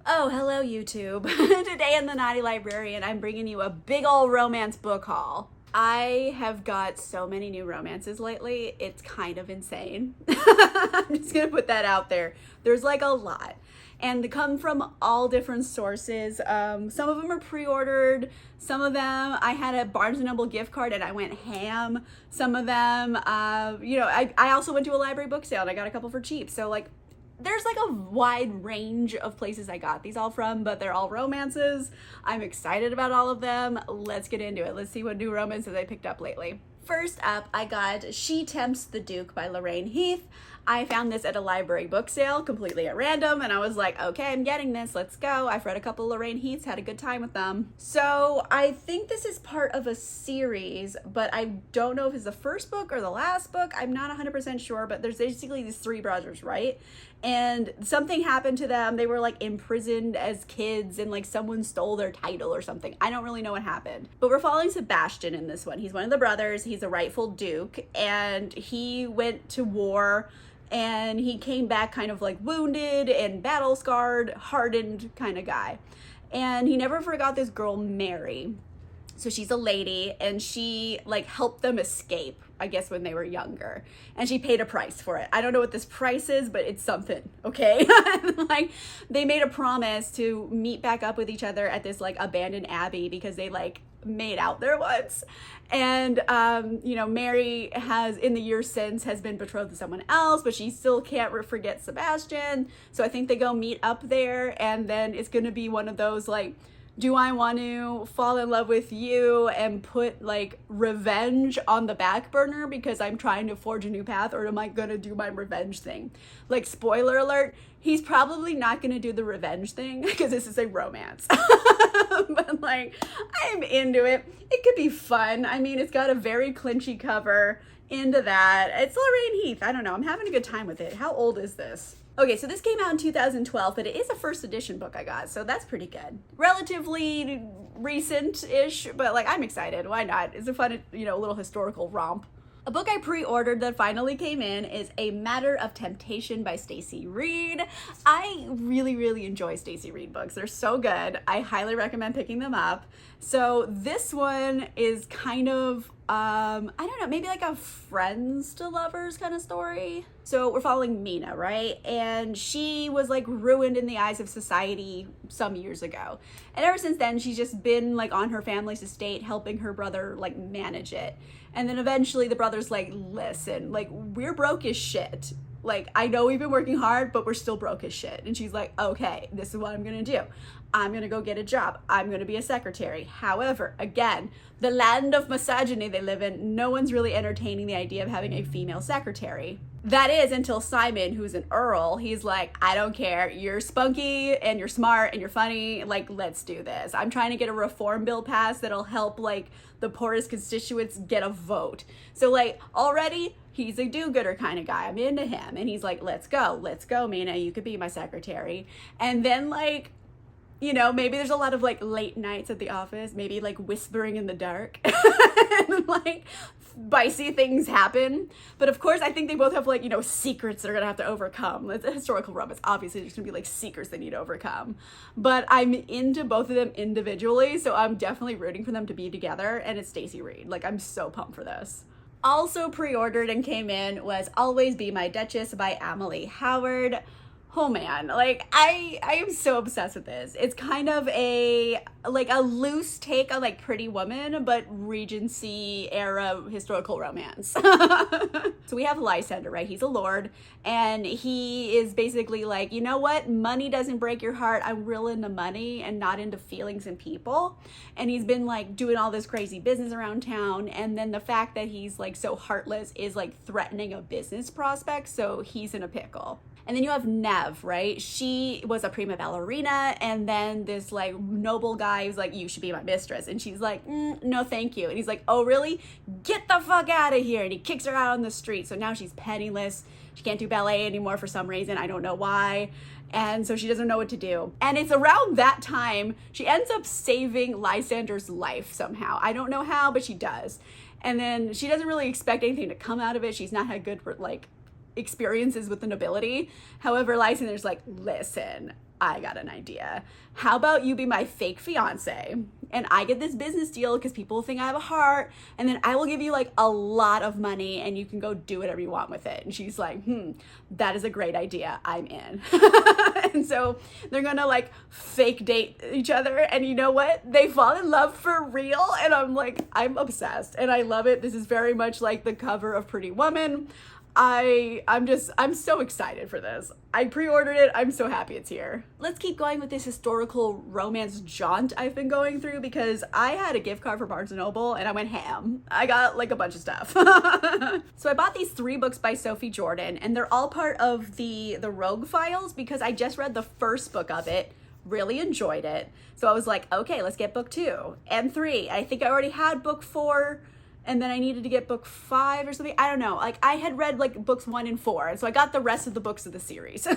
Oh, hello YouTube. Today in the Naughty Librarian, I'm bringing you a big ol' romance book haul. I have got so many new romances lately, it's kind of insane. I'm just gonna put that out there. There's like a lot. And they come from all different sources. Some of them are pre-ordered. Some of them, I had a Barnes & Noble gift card and I went ham. Some of them, I also went to a library book sale and I got a couple for cheap. So like, there's like a wide range of places I got these all from, but they're all romances. I'm excited about all of them. Let's get into it. Let's see what new romances I picked up lately. First up, I got She Tempts the Duke by Lorraine Heath. I found this at a library book sale completely at random, and I was like, okay, I'm getting this, let's go. I've read a couple Lorraine Heaths, had a good time with them. So I think this is part of a series, but I don't know if it's the first book or the last book. I'm not 100% sure, but there's basically these three brothers, right? And something happened to them. They were like imprisoned as kids and like someone stole their title or something. I don't really know what happened. But we're following Sebastian in this one. He's one of the brothers. He's a rightful duke and he went to war and he came back kind of like wounded and battle scarred, hardened kind of guy. And he never forgot this girl, Mary. So she's a lady and she like helped them escape, I guess, when they were younger. And she paid a price for it. I don't know what this price is, but it's something, okay? Like they made a promise to meet back up with each other at this like abandoned abbey because they like made out there once. And, Mary has in the years since has been betrothed to someone else, but she still can't forget Sebastian. So I think they go meet up there and then it's going to be one of those like, do I want to fall in love with you and put like revenge on the back burner because I'm trying to forge a new path, or am I gonna do my revenge thing? Like, spoiler alert, he's probably not gonna do the revenge thing because this is a romance. But like, I'm into it. It could be fun. I mean, it's got a very clinchy cover. Into that. It's Lorraine Heath. I don't know. I'm having a good time with it. How old is this? Okay, so this came out in 2012, but it is a first edition book I got, so that's pretty good. Relatively recent-ish, but like, I'm excited. Why not? It's a fun, little historical romp. A book I pre-ordered that finally came in is A Matter of Temptation by Stacey Reid. I really, really enjoy Stacey Reid books. They're so good. I highly recommend picking them up. So this one is kind of, I don't know, maybe like a friends to lovers kind of story. So we're following Mina, right? And she was like ruined in the eyes of society some years ago. And ever since then, she's just been like on her family's estate, helping her brother like manage it. And then eventually the brother's like, listen, like we're broke as shit. Like, I know we've been working hard, but we're still broke as shit. And she's like, okay, this is what I'm gonna do. I'm gonna go get a job. I'm gonna be a secretary. However, again, the land of misogyny they live in, no one's really entertaining the idea of having a female secretary. That is until Simon, who's an earl, he's like, I don't care. You're spunky and you're smart and you're funny. Like, let's do this. I'm trying to get a reform bill passed that'll help like the poorest constituents get a vote. So like already he's a do-gooder kind of guy. I'm into him. And he's like, let's go, Mina, you could be my secretary. And then like, maybe there's a lot of like late nights at the office, maybe like whispering in the dark and like spicy things happen. But of course, I think they both have like, secrets they're gonna have to overcome. It's a historical romance. Obviously, there's gonna be like secrets they need to overcome. But I'm into both of them individually, so I'm definitely rooting for them to be together. And it's Stacey Reid. Like, I'm so pumped for this. Also pre-ordered and came in was Always Be My Duchess by Emily Howard. Oh man, like I am so obsessed with this. It's kind of a loose take on like Pretty Woman, but Regency era historical romance. So we have Lysander, right? He's a lord and he is basically like, you know what? Money doesn't break your heart. I'm real into money and not into feelings and people. And he's been like doing all this crazy business around town. And then the fact that he's like so heartless is like threatening a business prospect. So he's in a pickle. And then you have Nev, right? She was a prima ballerina, and then this like noble guy who's like, you should be my mistress. And she's like, no, thank you. And he's like, oh, really? Get the fuck out of here. And he kicks her out on the street. So now she's penniless. She can't do ballet anymore for some reason. I don't know why. And so she doesn't know what to do. And it's around that time, she ends up saving Lysander's life somehow. I don't know how, but she does. And then she doesn't really expect anything to come out of it. She's not had good, like, experiences with the nobility. However, Lysander's like, listen, I got an idea. How about you be my fake fiance? And I get this business deal because people think I have a heart. And then I will give you like a lot of money and you can go do whatever you want with it. And she's like, that is a great idea. I'm in. And so they're gonna like fake date each other. And you know what? They fall in love for real. And I'm like, I'm obsessed and I love it. This is very much like the cover of Pretty Woman. I'm so excited for this. I pre-ordered it. I'm so happy it's here. Let's keep going with this historical romance jaunt I've been going through because I had a gift card for Barnes & Noble and I went ham. I got like a bunch of stuff. So I bought these 3 books by Sophie Jordan and they're all part of the Rogue Files because I just read the first book of it, really enjoyed it. So I was like, okay, let's get book 2 and 3. I think I already had book 4. And then I needed to get book 5 or something. I don't know. Like I had read like books 1 and 4. And so I got the rest of the books of the series.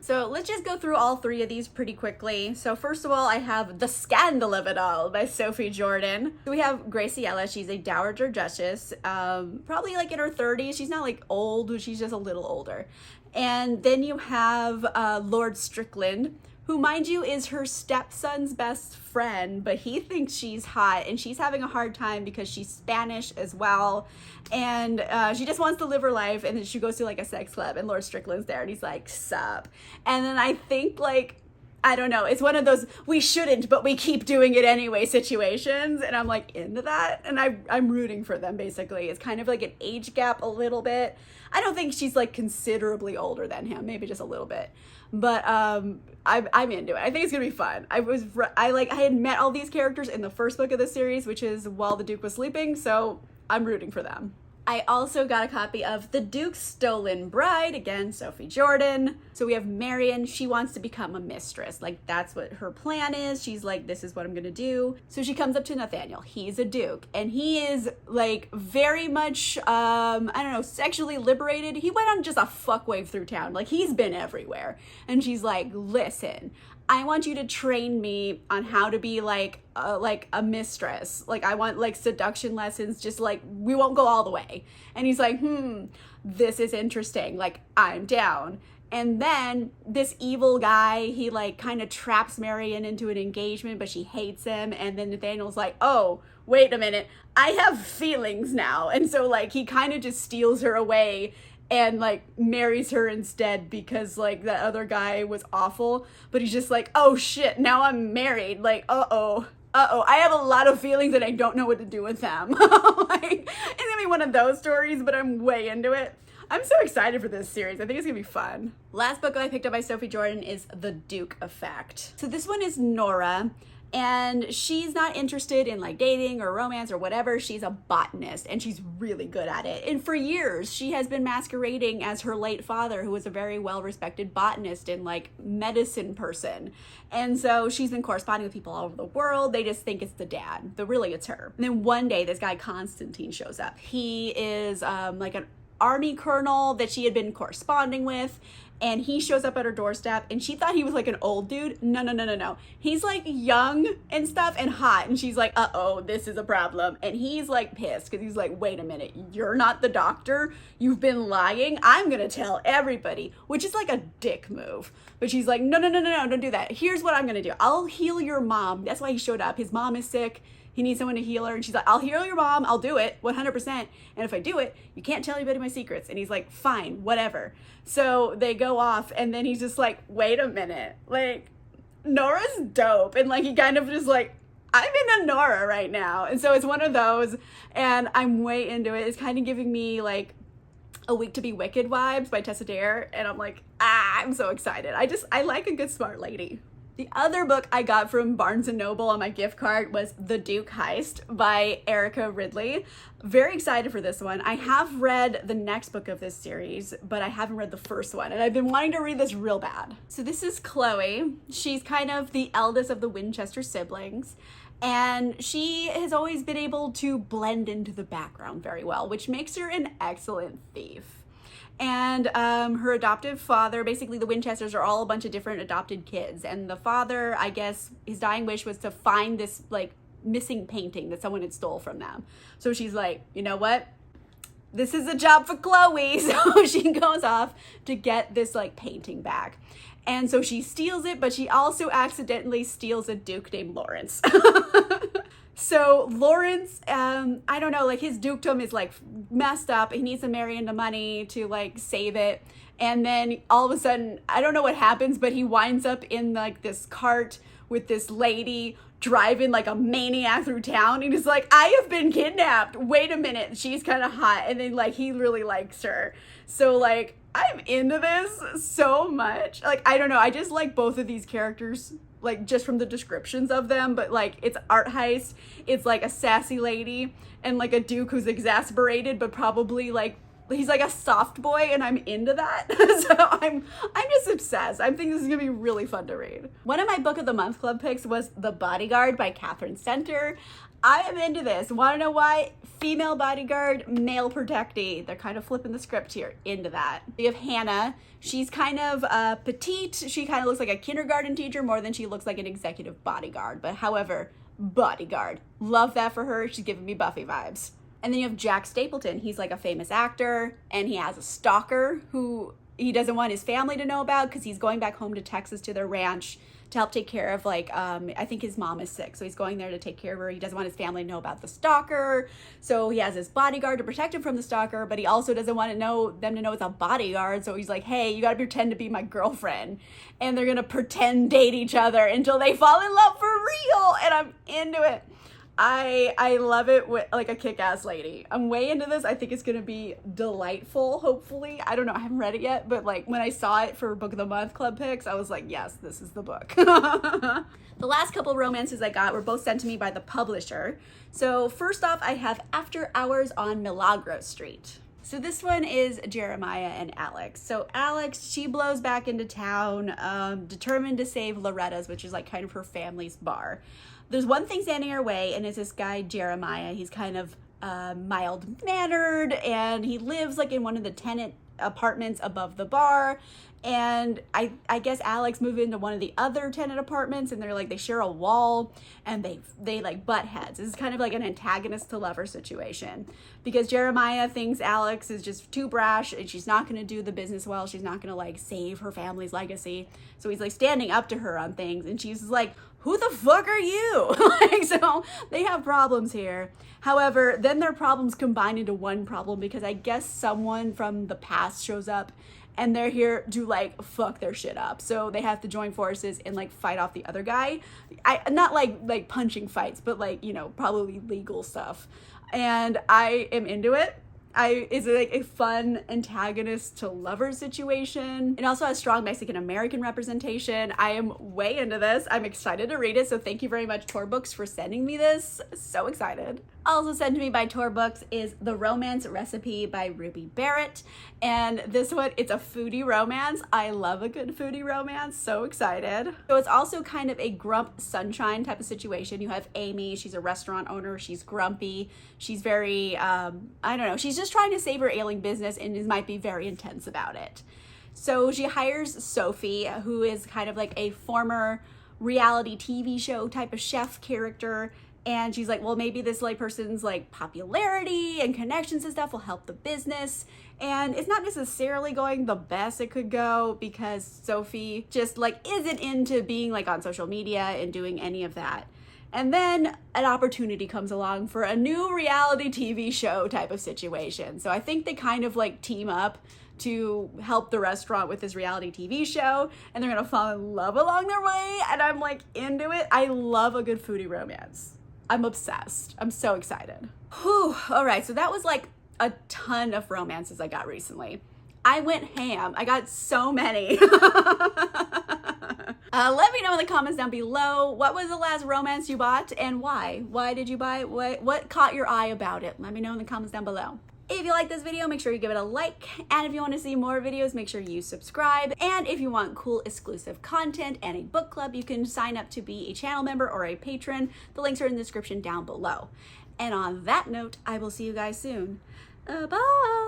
So let's just go through all 3 of these pretty quickly. So first of all, I have The Scandal of It All by Sophie Jordan. So we have Graciela. She's a dowager duchess, probably like in her 30s. She's not like old. She's just a little older. And then you have Lord Strickland, who, mind you, is her stepson's best friend, but he thinks she's hot and she's having a hard time because she's Spanish as well. And she just wants to live her life. And then she goes to like a sex club and Lord Strickland's there and he's like, sup. And then I think like, I don't know, it's one of those we shouldn't, but we keep doing it anyway situations. And I'm like into that. And I'm rooting for them basically. It's kind of like an age gap a little bit. I don't think she's like considerably older than him, maybe just a little bit. But I'm into it. I think it's gonna be fun. I had met all these characters in the first book of the series, which is While the Duke Was Sleeping, so I'm rooting for them. I also got a copy of The Duke's Stolen Bride, again, Sophie Jordan. So we have Marion. She wants to become a mistress. Like, that's what her plan is. She's like, this is what I'm gonna do. So she comes up to Nathaniel. He's a duke, and he is, like, very much, I don't know, sexually liberated. He went on just a fuckwave through town. Like, he's been everywhere. And she's like, listen, I want you to train me on how to be like a mistress. Like I want like seduction lessons, just like we won't go all the way. And he's like, this is interesting. Like I'm down. And then this evil guy, he like kind of traps Marion into an engagement, but she hates him. And then Nathaniel's like, oh, wait a minute, I have feelings now. And so like he kind of just steals her away and like marries her instead because like that other guy was awful, but he's just like, oh shit, now I'm married. Like, uh-oh, I have a lot of feelings and I don't know what to do with them. Like, it's gonna be one of those stories, but I'm way into it. I'm so excited for this series. I think it's gonna be fun. Last book I picked up by Sophie Jordan is The Duke Effect. So this one is Nora. And she's not interested in like dating or romance or whatever. She's a botanist and she's really good at it. And for years, she has been masquerading as her late father, who was a very well-respected botanist and like medicine person. And so she's been corresponding with people all over the world. They just think it's the dad, but really it's her. And then one day, this guy Constantine shows up. He is like an army colonel that she had been corresponding with. And he shows up at her doorstep and she thought he was like an old dude. No. He's like young and stuff and hot. And she's like, uh-oh, this is a problem. And he's like pissed because he's like, wait a minute, you're not the doctor? You've been lying? I'm going to tell everybody, which is like a dick move. But she's like, no, don't do that. Here's what I'm going to do. I'll heal your mom. That's why he showed up. His mom is sick. He needs someone to heal her. And she's like, I'll heal your mom. I'll do it 100%. And if I do it, you can't tell anybody my secrets. And he's like, fine, whatever. So they go off and then he's just like, wait a minute. Like, Nora's dope. And like, he kind of just like, I'm into Nora right now. And so it's one of those and I'm way into it. It's kind of giving me like A Week to Be Wicked vibes by Tessa Dare. And I'm like, I'm so excited. I like a good smart lady. The other book I got from Barnes & Noble on my gift card was The Duke Heist by Erica Ridley. Very excited for this one. I have read the next book of this series, but I haven't read the first one, and I've been wanting to read this real bad. So this is Chloe. She's kind of the eldest of the Winchester siblings, and she has always been able to blend into the background very well, which makes her an excellent thief. And her adoptive father, basically the Winchesters are all a bunch of different adopted kids. And the father, I guess, his dying wish was to find this like missing painting that someone had stole from them. So she's like, you know what? This is a job for Chloe. So she goes off to get this like painting back. And so she steals it, but she also accidentally steals a duke named Lawrence. So Lawrence, I don't know, like his dukedom is like messed up. He needs to marry into money to like save it. And then all of a sudden, I don't know what happens, but he winds up in like this cart with this lady driving like a maniac through town. And he's like, I have been kidnapped. Wait a minute. She's kind of hot. And then like he really likes her. So like I'm into this so much. Like, I don't know. I just like both of these characters, like just from the descriptions of them, but like it's art heist. It's like a sassy lady and like a duke who's exasperated, but probably like he's like a soft boy, and I'm into that. So I'm just obsessed. I think this is gonna be really fun to read. One of my book of the month club picks was The Bodyguard by Catherine Center. I am into this. Want to know why? Female bodyguard, male protectee. They're kind of flipping the script here. Into that. We have Hannah. She's kind of petite. She kind of looks like a kindergarten teacher more than she looks like an executive bodyguard. But however, bodyguard. Love that for her. She's giving me Buffy vibes. And then you have Jack Stapleton. He's like a famous actor, and he has a stalker who he doesn't want his family to know about because he's going back home to Texas to their ranch to help take care of like, I think his mom is sick. So he's going there to take care of her. He doesn't want his family to know about the stalker. So he has his bodyguard to protect him from the stalker, but he also doesn't want them to know it's a bodyguard. So he's like, hey, you got to pretend to be my girlfriend. And they're going to pretend date each other until they fall in love for real. And I'm into it. I love it with like a kick-ass lady. I'm way into this. I think it's gonna be delightful, hopefully. I don't know, I haven't read it yet, but like when I saw it for Book of the Month Club picks, I was like, yes, this is the book. The last couple romances I got were both sent to me by the publisher. So first off, I have After Hours on Milagro Street. So this one is Jeremiah and Alex. So Alex, she blows back into town, determined to save Loretta's, which is like kind of her family's bar. There's one thing standing her way, and it's this guy, Jeremiah. He's kind of mild-mannered, and he lives like in one of the tenant apartments above the bar. And I guess Alex moved into one of the other tenant apartments, and they share a wall, and they like butt heads. This is kind of like an antagonist to lover situation, because Jeremiah thinks Alex is just too brash, and she's not going to do the business well. She's not going to like save her family's legacy. So he's like standing up to her on things, and she's like, who the fuck are you? Like, so they have problems here. However, then their problems combine into one problem, because I guess someone from the past shows up and they're here to like fuck their shit up. So they have to join forces and like fight off the other guy. Not like punching fights, but like, you know, probably legal stuff. And I am into it. It's like a fun antagonist to lover situation. It also has strong Mexican-American representation. I am way into this. I'm excited to read it. So thank you very much, Tor Books, for sending me this. So excited. Also sent to me by Tor Books is The Romance Recipe by Ruby Barrett. And this one, it's a foodie romance. I love a good foodie romance. So excited. So it's also kind of a grump sunshine type of situation. You have Amy. She's a restaurant owner. She's grumpy. She's very, I don't know. She's just trying to save her ailing business and might be very intense about it. So she hires Sophie, who is kind of like a former reality TV show type of chef character. And she's like, well, maybe this like person's like popularity and connections and stuff will help the business. And it's not necessarily going the best it could go, because Sophie just like isn't into being like on social media and doing any of that. And then an opportunity comes along for a new reality TV show type of situation. So I think they kind of like team up to help the restaurant with this reality TV show, and they're gonna fall in love along their way. And I'm like into it. I love a good foodie romance. I'm obsessed. I'm so excited. Whew. All right, so that was like a ton of romances I got recently. I went ham. I got so many. Let me know in the comments down below, what was the last romance you bought and why? Why did you buy it? What caught your eye about it? Let me know in the comments down below. If you like this video, make sure you give it a like. And if you want to see more videos, make sure you subscribe. And if you want cool exclusive content and a book club, you can sign up to be a channel member or a patron. The links are in the description down below. And on that note, I will see you guys soon. Bye!